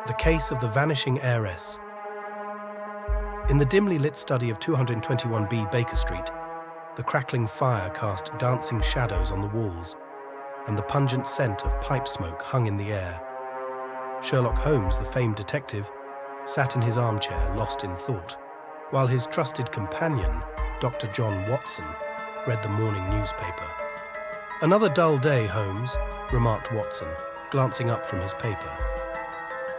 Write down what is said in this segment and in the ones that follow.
The Case of the Vanishing Heiress. In the dimly lit study of 221B Baker Street, the crackling fire cast dancing shadows on the walls, and the pungent scent of pipe smoke hung in the air. Sherlock Holmes, the famed detective, sat in his armchair, lost in thought, while his trusted companion, Dr. John Watson, read the morning newspaper. "Another dull day, Holmes," remarked Watson, glancing up from his paper.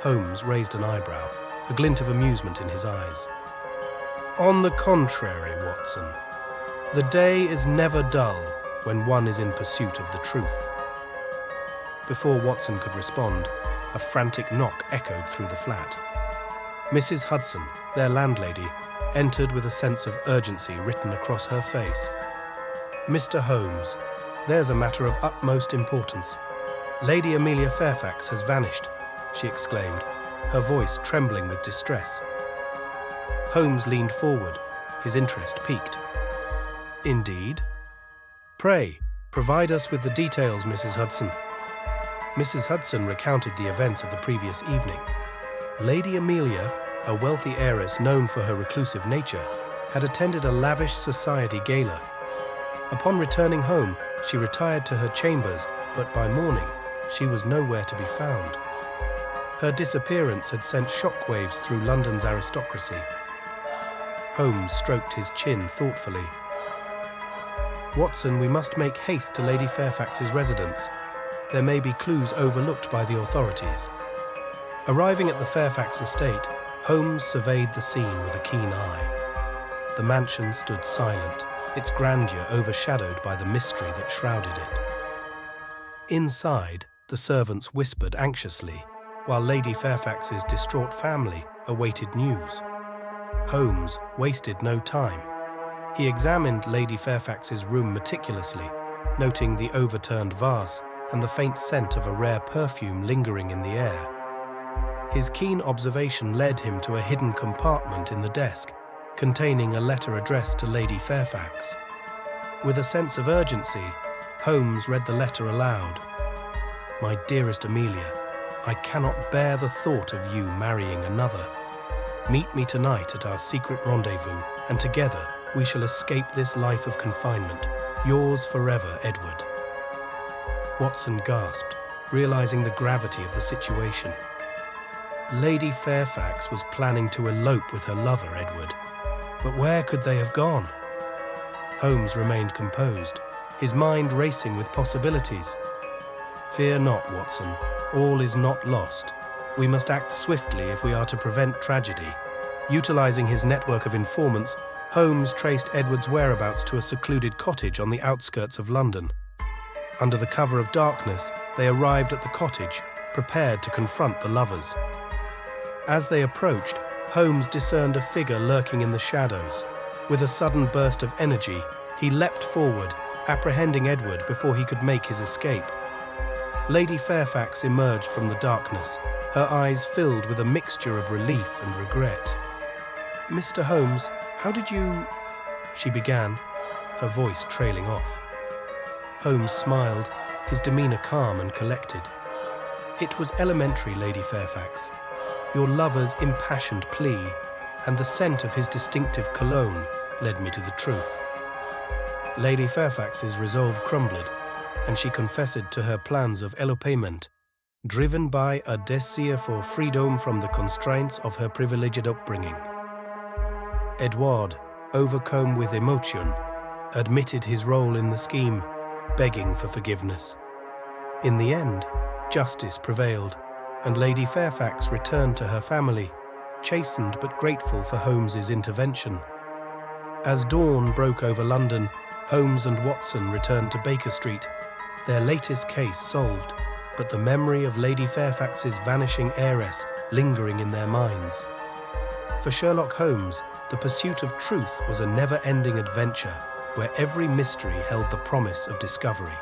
Holmes raised an eyebrow, a glint of amusement in his eyes. "On the contrary, Watson, the day is never dull when one is in pursuit of the truth." Before Watson could respond, a frantic knock echoed through the flat. Mrs. Hudson, their landlady, entered with a sense of urgency written across her face. "Mr. Holmes, there's a matter of utmost importance. Lady Amelia Fairfax has vanished," she exclaimed, her voice trembling with distress. Holmes leaned forward, his interest piqued. "Indeed? Pray, provide us with the details, Mrs. Hudson." Mrs. Hudson recounted the events of the previous evening. Lady Amelia, a wealthy heiress known for her reclusive nature, had attended a lavish society gala. Upon returning home, she retired to her chambers, but by morning, she was nowhere to be found. Her disappearance had sent shockwaves through London's aristocracy. Holmes stroked his chin thoughtfully. "Watson, we must make haste to Lady Fairfax's residence. There may be clues overlooked by the authorities." Arriving at the Fairfax estate, Holmes surveyed the scene with a keen eye. The mansion stood silent, its grandeur overshadowed by the mystery that shrouded it. Inside, the servants whispered anxiously, while Lady Fairfax's distraught family awaited news. Holmes wasted no time. He examined Lady Fairfax's room meticulously, noting the overturned vase and the faint scent of a rare perfume lingering in the air. His keen observation led him to a hidden compartment in the desk, containing a letter addressed to Lady Fairfax. With a sense of urgency, Holmes read the letter aloud. "My dearest Amelia, I cannot bear the thought of you marrying another. Meet me tonight at our secret rendezvous, and together we shall escape this life of confinement. Yours forever, Edward." Watson gasped, realizing the gravity of the situation. Lady Fairfax was planning to elope with her lover, Edward. But where could they have gone? Holmes remained composed, his mind racing with possibilities. "Fear not, Watson. All is not lost. We must act swiftly if we are to prevent tragedy." Utilizing his network of informants, Holmes traced Edward's whereabouts to a secluded cottage on the outskirts of London. Under the cover of darkness, they arrived at the cottage, prepared to confront the lovers. As they approached, Holmes discerned a figure lurking in the shadows. With a sudden burst of energy, he leapt forward, apprehending Edward before he could make his escape. Lady Fairfax emerged from the darkness, her eyes filled with a mixture of relief and regret. "Mr. Holmes, how did you—" she began, her voice trailing off. Holmes smiled, his demeanor calm and collected. "It was elementary, Lady Fairfax. Your lover's impassioned plea and the scent of his distinctive cologne led me to the truth." Lady Fairfax's resolve crumbled, and she confessed to her plans of elopement, driven by a desire for freedom from the constraints of her privileged upbringing. Edward, overcome with emotion, admitted his role in the scheme, begging for forgiveness. In the end, justice prevailed, and Lady Fairfax returned to her family, chastened but grateful for Holmes's intervention. As dawn broke over London, Holmes and Watson returned to Baker Street, their latest case solved, but the memory of Lady Fairfax's vanishing heiress lingering in their minds. For Sherlock Holmes, the pursuit of truth was a never-ending adventure where every mystery held the promise of discovery.